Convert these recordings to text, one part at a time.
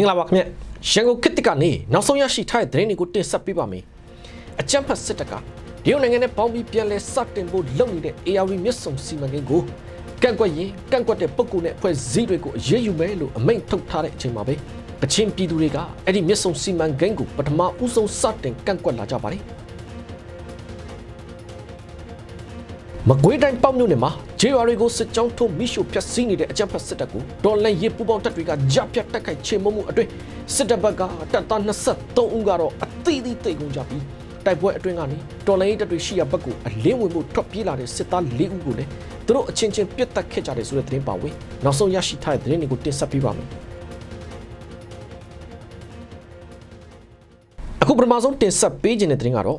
င်္ဂလာပါခင်ဗျရန်ကုန်ခေတ်တစ်ကနေနောက်ဆုံးရရှိထားတဲ့သတင်းတွေကိုတင်ဆက်ပေးပါမယ်အကြမ်းဖက်စစ်တပ်ကတရုတ်နိုင်ငံနဲ့ပေါင်းပြီးပြန်လည်စတင်ဖို့လုပ်နေတဲ့ AR မြစ်ဆုံစီမံကိန်းကိုကန့်ကွက်ရင်ကန့်ကွက်တဲ့ပုဂ္ဂိုလ်နဲ့အဖွဲ့အစည်းတွေကိုအရေးယူမယ်လို့အမိန့်ထုတ်ထားတဲ့အချိန်မှာပဲကချင်ပြည်သူတွေကအဲ့ဒီမြစ်ဆုံစီမံကိန်းကိုပထမဦးဆုံးစတင်ကန့်ကွက်လာကြပါတယ်မကွေးတိုင်းပေါ့မြို့နယ်မှာဂျေရွာတွေကိုစစ်ကြောင်းထိုးမိရှုဖျက်ဆီးနေတဲ့အကြမ်းဖက်စစ်တပ်ကိုတော်လှန်ရေးပူးပေါင်းတပ်တွေကကြားပြတ်တိုက်ခိုက်ချေမှုမှုအတွင်းစစ်တပ်ဘက်ကတပ်သား23ဦးကတော့အသီးသီးတိတ်ကုန်ကြပြီးတိုက်ပွဲအတွင်းကနေတော်လှန်ရေးတပ်တွေရှိရာဘက်ကိုအလင်းဝင်မှုထွက်ပြေးလာတဲ့စစ်သား4ဦးကိုလည်းသူတို့အချင်းချင်းပြစ်တက်ခဲ့ကြတယ်ဆိုတဲ့သတင်းပါဝင်နောက်ဆုံးရရှိထားတဲ့သတင်းတွေကိုတင်ဆက်ပေးပါမယ်အခုပထမဆုံးတင်ဆက်ပေးခြင်းတဲ့သတင်းကတော့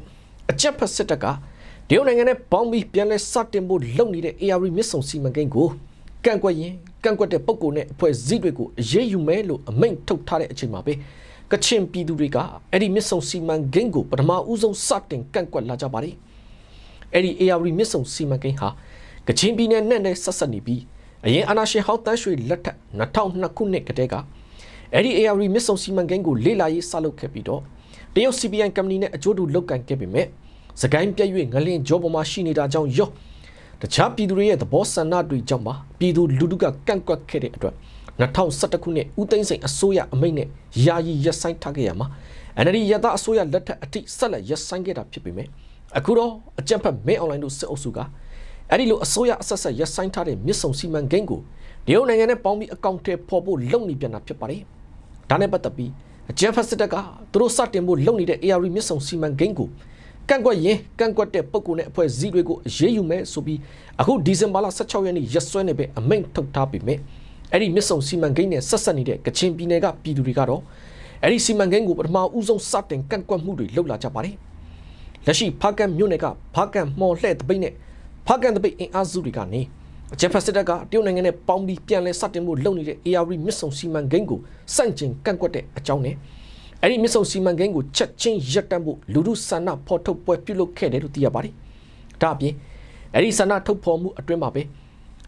အကြမ်းဖက်စစ်တပ်ကတရုတ်နိုင်ငံနဲ့ပေါင်းပြီးပြန်လဲစတင်ဖို့လုပ်နေတဲ့ AR မြစ်ဆုံစီမံကိန်းကိုကန့်ကွက်ရင်ကန့်ကွက်တဲ့ပုဂ္ဂိုလ်နဲ့အဖွဲ့အစည်းတွေကိုအရေးယူမယ်လို့အမိန့်ထုတ်ထားတဲ့အချိန်မှာပဲကချင်ပြည်သူတွေကအဲ့ဒီမြစ်ဆုံစီမံကိန်းကိုပထမဦးဆုံးစတင်ကန့်ကွက်လာကြပါတယ်အဲ့ဒီ AR မြစ်ဆုံစီမံကိန်းဟာကချင်ပြည်နယ်နဲ့ဆက်ဆက်နေပြီးအရင်အာဏာရှင်ဟောက်တန်းရွှေလက်ထက်2002ခုနှစ်ကတည်းကအဲ့ဒီ AR မြစ်ဆုံစီမံကိန်းကိုလေ့လာရေးစလုပ်ခဲ့ပြီးတော့တရုတ် CPI ကုမ္ပဏီနဲ့အကျိုးတူလုပ်ကန်ခဲ့ပေမဲ့စကိုင်းပြည့်၍ငလင်းကြောပေါ်မှာရှိနေတာကြောင့်ရောတခြားပြည်သူတွေရဲ့သဘောဆန္ဒတွေကြောင့်ပါပြည်သူလူထုကကန့်ကွက်ခဲ့တဲ့အတွက်2011ခုနှစ်ဦးသိန်းစိန်အစိုးရအမိန့်နဲ့ယာယီရပ်ဆိုင်းထားခဲ့ရမှာ NLD ရသအစိုးရလက်ထက်အထိဆက်လက်ရပ်ဆိုင်းခဲ့တာဖြစ်ပေမဲ့အခုတော့အကြမ်းဖက်မဲအွန်လိုင်းတို့စစ်အုပ်စုကအဲ့ဒီလိုအစိုးရအဆက်ဆက်ရပ်ဆိုင်းထားတဲ့မြစ်ဆုံစီမံကိန်းကိုတရုတ်နိုင်ငံနဲ့ပေါင်းပြီးအကောင့်ထဲပေါ်ဖို့လုပ်နေပြန်တာဖြစ်ပါတယ်ဒါနဲ့ပတ်သက်ပြီးအကြမ်းဖက်စစ်တပ်ကသူတို့စတင်ဖို့လုပ်နေတဲ့ AR မြစ်ဆုံစီမံကိန်းကိုကန့်ကွက်ရင်ကန့်ကွက်တဲ့ပုဂ္ဂိုလ်နဲ့အဖွဲ့အစည်းတွေကိုအရေးယူမယ်ဆိုပြီးအခုဒီဇင်ဘာလ16ရက်နေ့ရက်စွဲနေပဲအမိန့်ထုတ်ထားပြီမဲ့အဲ့ဒီမြစ်ဆုံစီမံကိန်းနဲ့ဆက်ဆက်နေတဲ့ကချင်ပြည်နယ်ကပြည်သူတွေကတော့အဲ့ဒီစီမံကိန်းကိုပထမဦးဆုံးစတင်ကန့်ကွက်မှုတွေလုပ်လာကြပါတယ်လက်ရှိဖားကန်မြို့နယ်ကဖားကန်မှော်လှဲ့တပိတ်နဲ့ဖားကန်တပိတ်အင်အားစုတွေကနေအကြမ်းဖက်စစ်တပ်ကတရုတ်နိုင်ငံနဲ့ပေါင်းပြီးပြန်လည်စတင်မှုလုပ်နေတဲ့ AR မြစ်ဆုံစီမံကိန်းကိုစန့်ကျင်ကန့်ကွက်တဲ့အကြောင်းနဲ့အဲ့ဒီမြစ်ဆုံစီမံကိန်းကိုချက်ချင်းရပ်တန့်ဖို့လူထုဆန္ဒဖော်ထုတ်ပွဲပြုလုပ်ခဲ့တယ်လို့သိရပါတယ်။ဒါအပြင်အဲ့ဒီဆန္ဒထုတ်ဖော်မှုအတွင်းမှာပဲ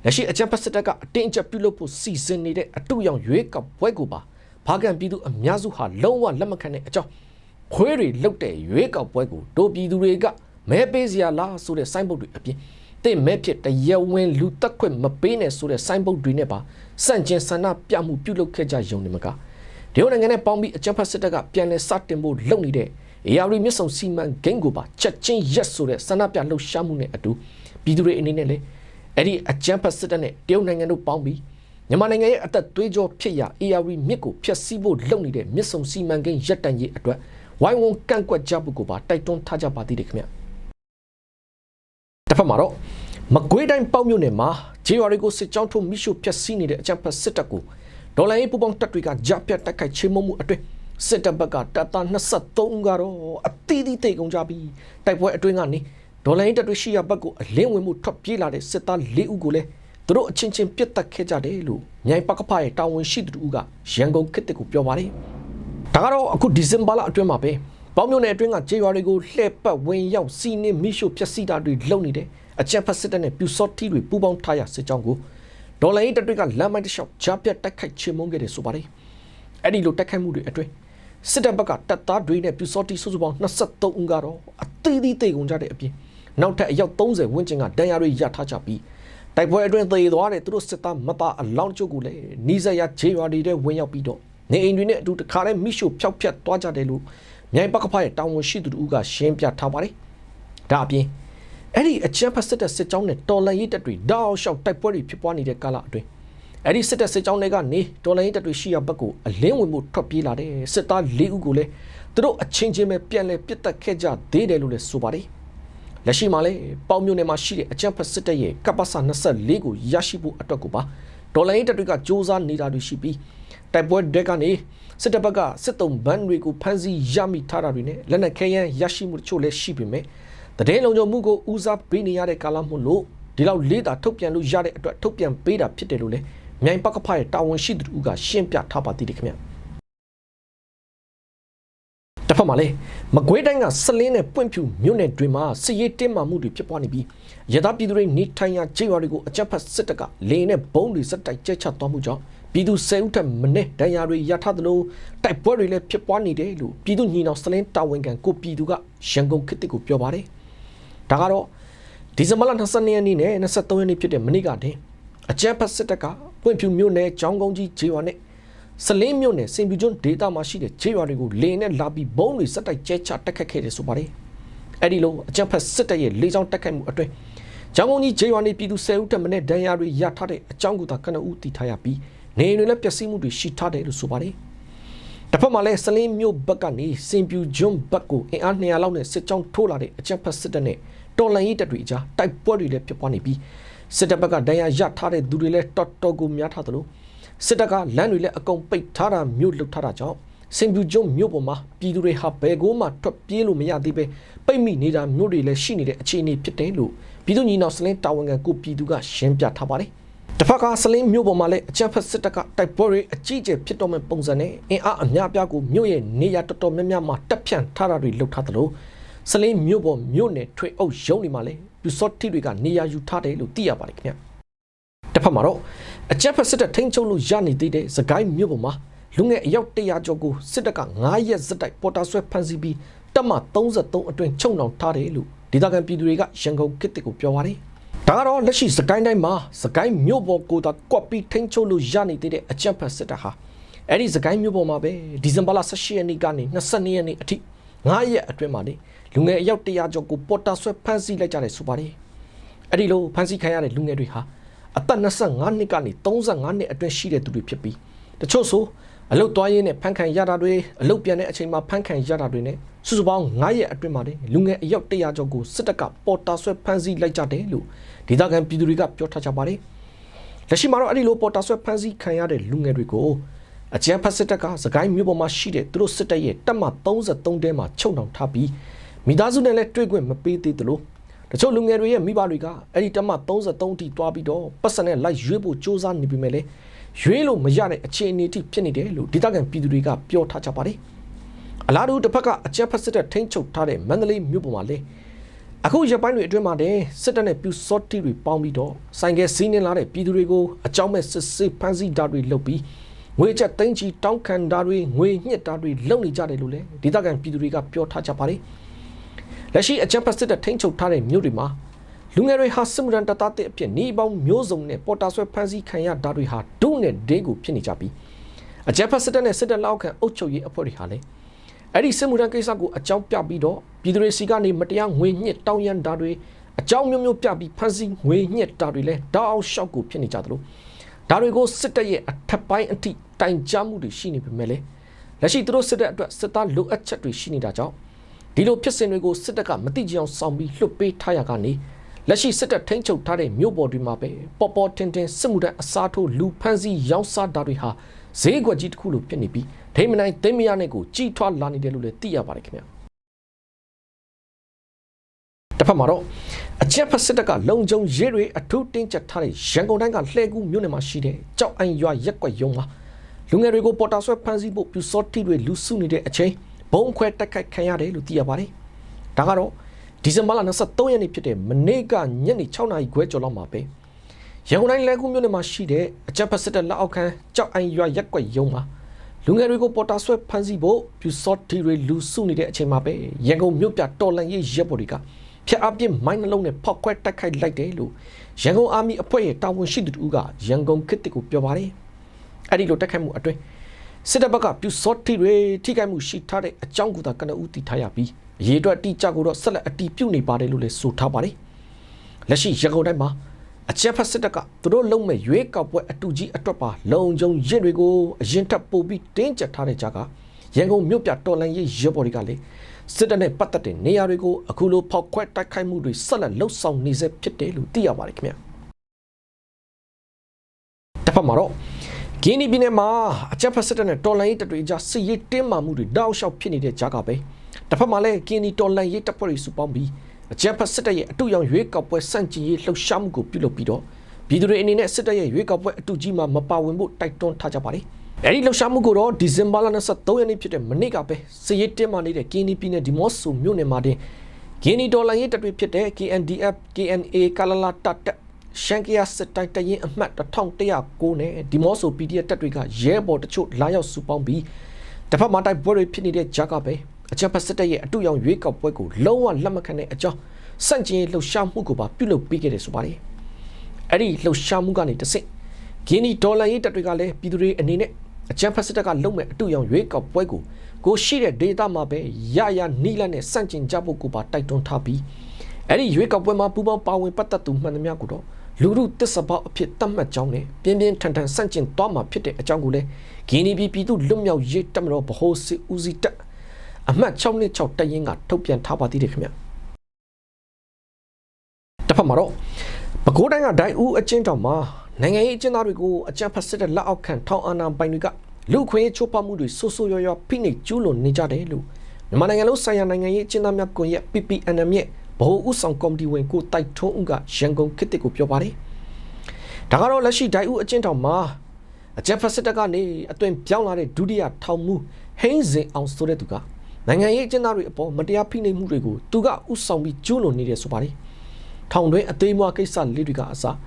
လက်ရှိအကြမ်းဖက်စစ်တပ်ကအတင်းအကျပ်ပြုလုပ်ဖို့စီစဉ်နေတဲ့အတူရောင်ရွေးကောက်ပွဲကိုပါဖားကန်ပြည်သူအများစုဟာလုံးဝလက်မခံတဲ့အကြောင်းခွေးတွေလုတ်တဲ့ရွေးကောက်ပွဲကိုတို့ပြည်သူတွေကမဲပေးစရာလားဆိုတဲ့ဆိုင်းဘုတ်တွေအပြင်တဲ့မဲဖြစ်တရားဝင်လူတက်ခွင့်မပေးနဲ့ဆိုတဲ့ဆိုင်းဘုတ်တွေနဲ့ပါစန့်ကျင်ဆန္ဒပြမှုပြုလုပ်ခဲ့ကြရုံနဲ့မကတရုတ်နိုင်ငံနဲ့ပေါင်းပြီးအကြမ်းဖက်စစ်တပ်ကပြန်လည်စတင်ဖို့လုပ်နေတဲ့ AR မြစ်ဆုံစီမံကိန်းကိုပါချက်ချင်းရက်ဆိုတဲ့ဆန္ဒပြလှုပ်ရှားမှုနဲ့အတူပြည်သူတွေအနေနဲ့လည်းအဲ့ဒီအကြမ်းဖက်စစ်တပ်နဲ့တရုတ်နိုင်ငံတို့ပေါင်းပြီးမြန်မာနိုင်ငံရဲ့အသက်သွေးကြောဖြစ်ရာ AR မြစ်ကိုဖျက်ဆီးဖို့လုပ်နေတဲ့မြစ်ဆုံစီမံကိန်းရပ်တန့်ရေးအတွက်ဝိုင်းဝန်းကန့်ကွက်ကြဖို့ကိုပါတိုက်တွန်းထားကြပါသေးတယ်ခင်ဗျတစ်ဖက်မှာတော့မကွေးတိုင်းပေါ့မြို့နယ်မှာဂျေရွာတွေကိုစစ်ကြောင်းထိုးမိရှုဖျက်ဆီးနေတဲ့အကြမ်းဖက်စစ်တပ်ကိုဒေါ်လာရေးပူပေါင်းတပ်တွေကကြားပြတ်တိုက်ခိုက်ချေမှုမှုအတွင်းစစ်တပ်ဘက်ကတပ်သား23ဦးကတော့အသီးသီးတိတ်ကုန်ကြပြီးတိုက်ပွဲအတွင်းကနေဒေါ်လာရေးတပ်တွေရှိရာဘက်ကိုအလင်းဝင်မှုထွက်ပြေးလာတဲ့စစ်သား4ဦးကိုလည်းသူတို့အချင်းချင်းပြစ်တက်ခဲ့ကြတယ်လို့မြိုင်ပကဖရဲ့တာဝန်ရှိသူကရန်ကုန်ခေတ်ကိုပြောပါတယ်ဒါကတော့အခုဒီဇင်ဘာလအတွင်းမှာပဲပေါ့မြို့နယ်အတွင်းကကျေးရွာတွေကိုလှည့်ပတ်ဝင်ရောက်စီးနှင်းမိရှုဖျက်ဆီးတာတွေလုပ်နေတဲ့အကြမ်းဖက်စစ်တပ်နဲ့ပြူစောတိတွေပူပေါင်းထားရစစ်ကြောင်းကိုဒေါ်လာရေးတပ်တွေကလမ်းမိုက်တစ်လျှောက်ကြားပြတ်တိုက်ခိုက်ချေမှုန်းခဲ့တယ်ဆိုပါတယ်အဲ့ဒီလိုတိုက်ခိုက်မှုတွေအတွင်းစစ်တပ်ဘက်ကတပ်သားတွေနဲ့ပြူစောတိစုစုပေါင်း23ဦးကတော့အသီးသီးတိတ်ကုန်ကြတဲ့အပြင်နောက်ထပ်အယောက်30ဝန်းကျင်ကဒဏ်ရာတွေရထားကြပြီးတိုက်ပွဲအတွင်းသေသွားတဲ့သူတို့စစ်သားမသားအလောင်းချုပ်ကိုလည်းနီးစပ်ရာဂျေရွာတွေထဲဝင်ရောက်ပြီးတော့နေအိမ်တွေနဲ့အတူတခါတည်းမိရှုဖျောက်ဖျက်သွားကြတယ်လို့မြိုင်ပကဖရဲ့တာဝန်ရှိသူတို့ကရှင်းပြထားပါတယ်ဒါအပြင်အဲ့ဒီအချမ်းဖက်စစ်တပ်စစ်ကြောင်းနဲ့တော်လှန်ရေးတပ်တွေတောက်လျှောက်တိုက်ပွဲတွေဖြစ်ပွားနေတဲ့ကာလအတွင်းအဲ့ဒီစစ်တပ်စစ်ကြောင်းတွေကနေတော်လှန်ရေးတပ်တွေရှိရာဘက်ကိုအလင်းဝင်မှုထွက်ပြေးလာတဲ့စစ်သား4ဦးကိုလည်းသူတို့အချင်းချင်းပဲပြန်လဲပစ်တက်ခဲ့ကြသေးတယ်လို့လည်းဆိုပါတယ်လက်ရှိမှာလည်းပေါ့မြို့နယ်မှာရှိတဲ့အချမ်းဖက်စစ်တပ်ရဲ့ကပ္ပစ24ကိုရရှိဖို့အတွက်ကိုပါတော်လှန်ရေးတပ်တွေကစ조사နေတာတွေရှိပြီးတိုက်ပွဲတွေကနေစစ်တပ်ဘက်ကစစ်တုံးဘန်းတွေကိုဖမ်းဆီးရမိထားတာတွေနဲ့လက်နက်ခဲယမ်းရရှိမှုတချို့လည်းရှိပေမဲ့တည်င်းလုံးကြုံမှုကိုဦးစားပေးနေရတဲ့ကာလမို့လို့ဒီလောက်လေးတာထုတ်ပြန်လို့ရတဲ့အတွက်ထုတ်ပြန်ပေးတာဖြစ်တယ်လို့လည်းမြိုင်ပကဖရဲ့တာဝန်ရှိသူကရှင်းပြထားပါသေးတယ်ခင်ဗျတစ်ဖက်မှာလည်းမကွေးတိုင်းကစလင်းနဲ့ပွင့်ဖြူမြို့နယ်တွေမှာစစ်ရေးတင်းမာမှုတွေဖြစ်ပွားနေပြီးရသပြည်သူတွေနေထိုင်ရာကျေးရွာတွေကိုအကြမ်းဖက်စစ်တပ်ကလေနဲ့ဘုံတွေစက်တိုက်ကျဲချသွားမှုကြောင့် ပြည်သူ10ဦးထက်မနည်းဒဏ်ရာတွေရထားသလိုတိုက်ပွဲတွေလည်းဖြစ်ပွားနေတယ်လို့ပြည်သူညီနောင်စလင်းတာဝန်ခံကိုပြည်သူကရန်ကုန်ခေတ်ကိုပြောပါတယ်ဒါကတော့ဒီဇင်ဘာလ22ရက်နေ့နဲ့23ရက်နေ့ဖြစ်တဲ့မနေ့ကတည်းအကြမ်းဖက်စစ်တပ်ကပွင့်ဖြူမြို့နယ်ကျောင်းကုန်းကြီးဂျေဝါနဲ့စလင်းမြို့နယ်စင်ပြူကျွန်းဒေသမှာရှိတဲ့ဂျေဝါတွေကိုလေနဲ့လာပြီးဘုံတွေစက်တိုက်ကျဲချတက်ခတ်ခဲ့တယ်ဆိုပါတယ်အဲ့ဒီလိုအကြမ်းဖက်စစ်တပ်ရဲ့လေကြောင်းတက်ခတ်မှုအတွင်းကျောင်းကုန်းကြီးဂျေဝါနေပြည်သူ10ဦးထက်မနည်းဒဏ်ရာတွေရထားတဲ့အကြောင်းကိုသာကနဦးတည်ထားရပြီးနေတွေလည်းပျက်စီးမှုတွေရှိထားတယ်လို့ဆိုပါတယ်တစ်ဖက်မှာလည်းစလင်းမြို့ဘက်ကနေစင်ပြူကျွန်းဘက်ကိုအင်အား200လောက်နဲ့စစ်ကြောင်းထိုးလာတဲ့အကြမ်းဖက်စစ်တပ်နဲ့တော်လှန်ရေးတပ်တွေအကြားတိုက်ပွဲတွေလည်းဖြစ်ပွားနေပြီးစစ်တပ်ဘက်ကဒဏ်ရာရထားတဲ့သူတွေလည်းတော်တော်ကိုများထားသလိုစစ်တပ်ကလမ်းတွေလည်းအကုန်ပိတ်ထားတာမြို့လုထားတာကြောင့်စင်ပြူကျွန်းမြို့ပေါ်မှာပြည်သူတွေဟာဘယ်ကိုမှထွက်ပြေးလို့မရသေးပဲပိတ်မိနေတာမြို့တွေလည်းရှိနေတဲ့အခြေအနေဖြစ်တယ်လို့ပြည်သူညီနောင်စလင်းတာဝန်ခံကိုပြည်သူကရှင်းပြထားပါတယ်တစ်ဖက်ကစလင်းမြို့ပေါ်မှာလည်းအကြမ်းဖက်စစ်တပ်ကတိုက်ပွဲတွေအကြီးအကျယ်ဖြစ်တော့မဲ့ပုံစံနဲ့အင်အားအများပြားကိုမြို့ရဲ့နေရာတော်တော်များများမှာတပ်ဖြန့်ထားတာတွေလုပ်ထားသလိုစလင်းမြို့ပေါ်မြို့နယ်ထွေအုပ်ရုံးတွေမှာလည်းပြူစောတိတွေကနေရာယူထားတယ်လို့သိရပါတယ်ခင်ဗျတစ်ဖက်မှာတော့အကြမ်းဖက်စစ်တပ်ထိန်းချုပ်လို့ရနေသေးတဲ့စကိုင်းမြို့ပေါ်မှာလူငယ်အယောက်100ကျော်ကိုစစ်တပ်က9ရက်စက်တိုက်ပေါ်တာဆွဲဖမ်းဆီးပြီးတပ်မ33အတွင်းချုံနှောင်ထားတယ်လို့ဒေသခံပြည်သူတွေကရန်ကုန်ခေတ်ကိုပြောပါတယ်ဒါကတော့လက်ရှိစကိုင်းတိုင်းမှာစကိုင်းမြို့ပေါ်ကိုသာကွက်ပြီးထိန်းချုပ်လို့ရနေသေးတဲ့အကြမ်းဖက်စစ်တပ်ဟာအဲ့ဒီစကိုင်းမြို့ပေါ်မှာပဲဒီဇင်ဘာလ18ရက်နေ့ကနေ22ရက်နေ့အထိ9ရက်အတွင်းမှာလူငယ်အယောက်100ကျော်ကိုပေါ်တာဆွဲဖမ်းဆီးလိုက်ကြတယ်ဆိုပါတယ်အဲ့ဒီလိုဖမ်းဆီးခံရတဲ့လူငယ်တွေဟာအသက်25နှစ်ကနေ35နှစ်အတွင်းရှိတဲ့သူတွေဖြစ်ပြီးတချို့ဆိုအလုတ်သွားရင်းနဲ့ဖမ်းခံရတာတွေအလုတ်ပြန်တဲ့အချိန်မှာဖမ်းခံရတာတွေနဲ့စုစုပေါင်း9ရက်အတွင်းမှာလူငယ်အယောက်100ကျော်ကိုစစ်တပ်ကပေါ်တာဆွဲဖမ်းဆီးလိုက်ကြတယ်လို့ဒေသခံပြည်သူတွေကပြောထားကြပါတယ်လက်ရှိမှာတော့အဲ့ဒီလိုပေါ်တာဆွဲဖမ်းဆီးခံရတဲ့လူငယ်တွေကိုအကြမ်းဖက်စစ်တပ်ကစကိုင်းမြို့ပေါ်မှာရှိတဲ့သူတို့စစ်တပ်ရဲ့တပ်မ33တဲမှာချုပ်နှောင်ထားပြီးမိသားစုနဲ့လည်းတွေ့ခွင့်မပေးသေးသလိုတချို့လူငယ်တွေရဲ့မိဘတွေကအဲ့ဒီတပ်မ33ထိတွားပြီးတော့ပတ်စံနဲ့လိုက်ရွေးဖို့စ조사နေပြီမဲ့လေရွေးလို့မရတဲ့အခြေအနေထိဖြစ်နေတယ်လို့ဒေသခံပြည်သူတွေကပြောထားကြပါတယ်အလားတူတစ်ဖက်ကအကြမ်းဖက်စစ်တပ်ထိန်းချုပ်ထားတဲ့မန္တလေးမြို့ပေါ်မှာလည်းအခုရပိုင်းတွေအတွင်းမှာစစ်တပ်နဲ့ပြူစောတိတွေပေါင်းပြီးတော့ဆိုင်ကယ်စီးနှင်းလာတဲ့ပြည်သူတွေကိုအကြောင်းမဲ့စစ်ဆေးဖမ်းဆီးတာတွေလုပ်ပြီးငွေချက်သိန်းချီတောင်းခံတာတွေငွေညှစ်တာတွေလုပ်နေကြတယ်လို့လည်းဒေသခံပြည်သူတွေကပြောထားကြပါတယ်လက်ရှိအကြမ်းဖက်စစ်တပ်ထိန်းချုပ်ထားတဲ့မြို့တွေမှာလူငယ်တွေဟာစစ်မှုထမ်းတပ်သားတဲ့အဖြစ်နေပေါင်းမျိုးစုံနဲ့ပေါ်တာဆွဲဖမ်းဆီးခံရတာတွေဟာဒုနဲ့ဒင်းကိုဖြစ်နေကြပြီးအကြမ်းဖက်စစ်တပ်နဲ့စစ်တပ်လက်အောက်ခံအုပ်ချုပ်ရေးအဖွဲ့တွေဟာလည်းအဲ့ဒီစစ်မှုထမ်းကိစ္စကိုအကြောင်းပြပြီးတော့ပြည်သူတွေစီကနေမတရားငွေညှစ်တောင်းရမ်းတာတွေအကြောင်းမျိုးမျိုးပြပြီးဖမ်းဆီးငွေညှစ်တာတွေလည်းတောက်အောင်ရှောက်ကိုဖြစ်နေကြသလိုဒါတွေကိုစစ်တပ်ရဲ့အထက်ပိုင်းအထိတိုင်ကြားမှုတွေရှိနေပေမဲ့လည်းလက်ရှိသူတို့စစ်တပ်အတွက်စစ်သားလိုအပ်ချက်တွေရှိနေတာကြောင့်ဒီလိုဖြစ်စဉ်တွေကိုစစ်တပ်ကမတိကျအောင်ဆောင်ပြီးလွှတ်ပေးထားရကနေလက်ရှိစစ်တပ်ထိန်းချုပ်ထားတဲ့မြို့ပေါ်တွေမှာပဲပေါ်ပေါ်တင်တင်စစ်မှုထမ်းအစားထိုးလူဖမ်းဆီးရောင်းစားတာတွေဟာဈေးကွက်ကြီးတစ်ခုလိုဖြစ်နေပြီးဒိမနိုင်သိမရနဲ့ကိုကြီးထွားလာနေတယ်လို့လည်းသိရပါတယ်ခင်ဗျာတစ်ဖက်မှာတော့အကြမ်းဖက်စစ်တပ်ကလုံခြုံရေးတွေအထူးတင်းကျပ်ထားတဲ့ရန်ကုန်တိုင်းကလှဲကူးမြို့နယ်မှာရှိတဲ့ကြောက်အိုင်ရွာရက်ကွက်ရုံးမှာလူငယ်တွေကိုပေါ်တာဆွဲဖမ်းဆီးဖို့ပြူစောတိတွေလူစုနေတဲ့အချိန်ဘုံခွဲတိုက်ခိုက်ခံရတယ်လို့သိရပါတယ်ဒါကတော့ဒီဇင်ဘာလ23ရက်နေ့ဖြစ်တဲ့မနေ့ကညနေ6နာရီခွဲကျော်လောက်မှာပဲရန်ကုန်တိုင်းလှဲကူးမြို့နယ်မှာရှိတဲ့အကြမ်းဖက်စစ်တပ်လက်အောက်ခံကြောက်အိုင်ရွာရက်ကွက်ရုံးမှာလူငယ်တွေကိုပေါ်တာဆွဲဖမ်းဆီးဖို့ပြူစောတိတွေလူစုနေတဲ့အချိန်မှာပဲရန်ကုန်မြို့ပြတော်လန်ရေးရဲဘော်တွေကဖျက်အပြစ်မိုင်းနှလုံးနဲ့ဖောက်ခွဲတိုက်ခိုက်လိုက်တယ်လို့ရန်ကုန်အာမီအဖွဲ့ရဲ့တာဝန်ရှိသူတို့ကရန်ကုန်ခေတ်ကိုပြောပါတယ်အဲ့ဒီလိုတိုက်ခိုက်မှုအတွင်းစစ်တပ်ဘက်ကပြူစောတိတွေထိခိုက်မှုရှိထားတဲ့အကြောင်းကိုသာကနဦးတည်ထားရပြီးအရေးအတွက်တိကျကိုတော့ဆက်လက်အတီးပြုတ်နေပါတယ်လို့လည်းဆိုထားပါတယ်လက်ရှိရန်ကုန်တိုင်းမှာအကြမ်းဖက်စစ်တပ်ကသူတို့လုံးမဲ့ရွေးကောက်ပွဲအတူကြီးအတွက်ပါလုံခြုံရင်တွေကိုအရင်ထပ်ပို့ပြီးတင်းကျပ်ထားတဲ့ကြားကရန်ကုန်မြို့ပြတော်လန်ရေးရဲဘော်တွေကလည်းစစ်တပ်နဲ့ပတ်သက်တဲ့နေရာတွေကိုအခုလိုဖောက်ခွဲတိုက်ခိုက်မှုတွေဆက်လက်လှုပ်ဆောင်နေစေဖြစ်တယ်လို့သိရပါတယ်ခင်ဗျာတဖက်မှာတော့ဂင်းနီပြည်နယ်မှာအကြမ်းဖက်စစ်တပ်နဲ့တော်လန်ရေးတပ်တွေကြားစစ်ရေးတင်းမာမှုတွေတောက်လျှောက်ဖြစ်နေတဲ့ကြားကပဲတစ်ဖက်မှာလည်းဂင်းနီတော်လန်ရေးတပ်ဖွဲ့တွေစုပေါင်းပြီးအကြမ်းဖက်စစ်တပ်ရဲ့အတူရောင်ရွေးကောက်ပွဲစန့်ကျင်ရေးလှုပ်ရှားမှုကိုပြုလုပ်ပြီးတော့ပြည်သူတွေအနေနဲ့စစ်တပ်ရဲ့ရွေးကောက်ပွဲအတူကြီးမှာမပါဝင်ဖို့တိုက်တွန်းထားကြပါတယ်အဲဒီလှုပ်ရှားမှုကိုတော့ဒီဇင်ဘာလ23ရက်နေ့ဖြစ်တဲ့မနေ့ကပဲစစ်ရေးတင်းမာနေတဲ့ဂင်းနီပြည်နယ်ဒီမော့ဆိုမြို့နယ်မှာတင်ဂင်းနီတော်လန်ရေးတပ်တွေဖြစ်တဲ့ KNDF, KNA ကလလာတပ် ရှန်ကီယာစစ်တိုင်းတရင်အမှတ်1109နဲ့ဒီမော့ဆို PDF တပ်တွေကရဲဘော်တချို့လာရောက်စုပေါင်းပြီးတစ်ဖက်မှာတိုက်ပွဲတွေဖြစ်နေတဲ့ကြားကပဲအကြမ်းဖက်စစ်တပ်ရဲ့အတူရောင်ရွေးကောက်ပွဲကိုလုံးဝလက်မခံတဲ့အကြောင်းစန့်ကျင်လှုပ်ရှားမှုကိုပါပြုလုပ်ပေးခဲ့တယ်ဆိုပါတယ်။အဲ့ဒီလှုပ်ရှားမှုကနေတစ်ဆင့်ဂီနီဒေါ်လာရေးတပ်တွေကလည်းပြည်သူတွေအနေနဲ့အကြမ်းဖက်စစ်တပ်ကလုံမဲ့အတူရောင်ရွေးကောက်ပွဲကိုရှိတဲ့ဒေတာမှာပဲရနီးလန်းနဲ့စန့်ကျင်ကြဖို့ကိုပါတိုက်တွန်းထားပြီးအဲ့ဒီရွေးကောက်ပွဲမှာပူးပေါင်းပါဝင်ပတ်သက်သူမှန်သမျှကိုတော့လူမှုတစ္ဆပေါအဖြစ်တတ်မှတ်ကြောင်းနဲ့ပြင်းပြင်းထန်ထန်စန့်ကျင်သွားမှာဖြစ်တဲ့အကြောင်းကိုလည်းဂီနီပြည်သူလွတ်မြောက်ရေးတပ်မတော်ဗဟိုစစ်ဦးစီးတပ်အမှတ်626တပ်ရင်းကထုတ်ပြန်ထားပါသေးတယ်ခင်ဗျတစ်ဖက်မှာတော့ပဲခူးတိုင်းကဒိုင်ဦးအချင်းတောင်မှာနိုင်ငံရေးအကျဉ်းသားတွေကိုအကြမ်းဖက်စစ်တပ်လက်အောက်ခံထောင်အာဏာပိုင်တွေကလူခွင့်ချိုးဖောက်မှုတွေဆိုးဆိုးရွားရွားဖိနှိပ်ကျူးလွန်နေကြတယ်လို့မြန်မာနိုင်ငံလုံးဆိုင်ရာနိုင်ငံရေးအကျဉ်းသားများကွန်ရက် PPNM ရဲ့ဗဟိုဥဆောင်ကော်မတီဝင်ကိုတိုက်ထွန်းဦးကရန်ကုန်ခေတ်ကိုပြောပါတယ်။ဒါကတော့လက်ရှိဒိုင်ဦးအချင်းတောင်မှာအကြမ်းဖက်စစ်တပ်ကနေအသွင်ပြောင်းလာတဲ့ဒုတိယထောင်မှုဟိန်းစင်အောင်ဆိုတဲ့သူကနိုင်ငံရေးအကျဉ်းသားတွေအပေါ်မတရားဖိနှိပ်မှုတွေကိုသူကဥဆောင်ပြီးကျူးလွန်နေတယ်ဆိုပါတယ်။ထောင်တွင်းအသေးမွားကိစ္စလေးတွေကအစား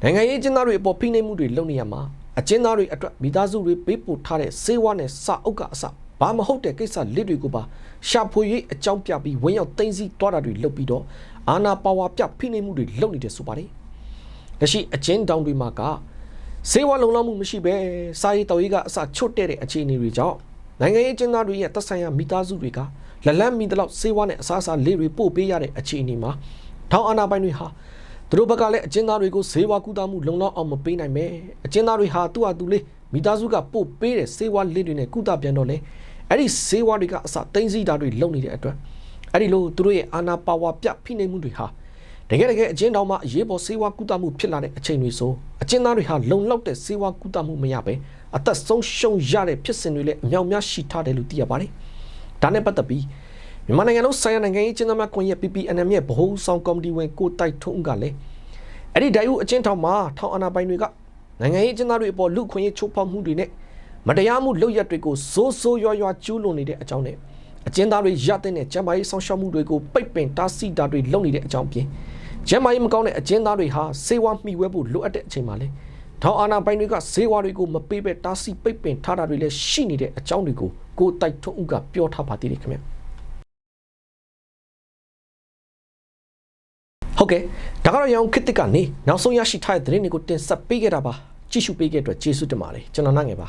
နိုင်ငံရေးအကျဉ်းသားတွေအပေါ်ဖိနှိပ်မှုတွေလုပ်နေရမှာအကျဉ်းသားတွေအတွက်မိသားစုတွေပေးပို့ထားတဲ့စေဝါနဲ့စာအုပ်ကအစားဘာမဟုတ်တဲ့ကိစ္စလေးတွေကိုပါရှာဖွေ၍အကြောင်းပြပြီးဝင်းရောက်သိမ်းဆည်းသွားတာတွေလုပ်ပြီးတော့အာနာပါဝါပြဖိနှိပ်မှုတွေလုပ်နေတယ်ဆိုပါတယ်။လက်ရှိအကျဉ်းတောင်တွေမှာကစေဝါလုံလောက်မှုမရှိဘဲစာရေးတော်ရေးကအစားချွတ်တဲ့အခြေအနေတွေကြောင့်နိုင်ငံရေးအကျဉ်းသားတွေရဲ့သက်ဆိုင်ရာမိသားစုတွေကလက်လန်းမီတလောက်စေဝါနဲ့အစားအစာလေးတွေပို့ပေးရတဲ့အခြေအနေမှာထောင်အာဏာပိုင်တွေဟာသူတို့ဘက်ကလည်းအကျဉ်းသားတွေကိုစေဝါကူတာမှုလုံလောက်အောင်မပေးနိုင်ပဲအကျဉ်းသားတွေဟာသူ့ဟာသူလေးမိသားစုကပို့ပေးတဲ့စေဝါလေးတွေနဲ့ကုသပြန်တော့လေအဲ့ဒီစေဝါတွေကအစသိမ်းစည်းတာတွေလုပ်နေတဲ့အတွက်အဲ့ဒီလိုသူတို့ရဲ့အာနာပါဝါပြဖိနှိပ်မှုတွေဟာတကယ်အကျဉ်းတောင်မှာအရေးပေါ်စေဝါကုသမှုဖြစ်လာတဲ့အချိန်တွေဆိုအကျဉ်းသားတွေဟာလုံလောက်တဲ့စေဝါကုသမှုမရပဲအသက်ဆုံးရှုံးရတဲ့ဖြစ်စဉ်တွေလည်းအများအများရှိထားတယ်လို့သိရပါတယ်။ဒါနဲ့ပတ်သက်ပြီးမြန်မာနိုင်ငံလုံးဆိုင်ရာနိုင်ငံရေးအကျဉ်းသားများကွန်ရက် PPNM ရဲ့ဗဟိုဆောင်ကော်မတီဝင်ကိုတိုက်ထွန်းဦးကလည်းအဲ့ဒီဒိုင်ဦးအကျဉ်းထောင်မှာထောင်အာဏာပိုင်တွေကနိုင်ငံရေးအကျဉ်းသားတွေအပေါ်လူခွင့်ရေးချိုးဖောက်မှုတွေနဲ့မတရားမှုလုပ်ရက်တွေကိုစိုးရွားရွားကျူးလွန်နေတဲ့အကြောင်းနဲ့အကျဉ်းသားတွေရတဲ့နဲ့ကျန်းမာရေးဆောင်ရှောက်မှုတွေကိုပိတ်ပင်တားဆီးတာတွေလုပ်နေတဲ့အကြောင်းပြင်ကျန်းမာရေးမကောင်းတဲ့အကျဉ်းသားတွေဟာစေဝါမှီဝဲဖို့လိုအပ်တဲ့အချိန်မှာလေထောင်အာဏာပိုင်တွေကစေဝါတွေကိုမပေးပဲတားဆီးပိတ်ပင်ထားတာတွေလည်းရှိနေတဲ့အကြောင်းတွေကိုကိုတိုက်ထွန်းဦးကပြောထားပါသေးတယ်ခင်ဗျဟုတ်ကဲ့ဒါကတော့ရောင်ခစ်တစ်ကနေနောက်ဆုံးရရှိထားတဲ့သတင်းတွေကိုတင်ဆက်ပေးခဲ့တာပါကြည့်ရှုပေးခဲ့တဲ့အတွက်ကျေးဇူးတင်ပါတယ်ကျွန်တော်နိုင်ငယ်ပါ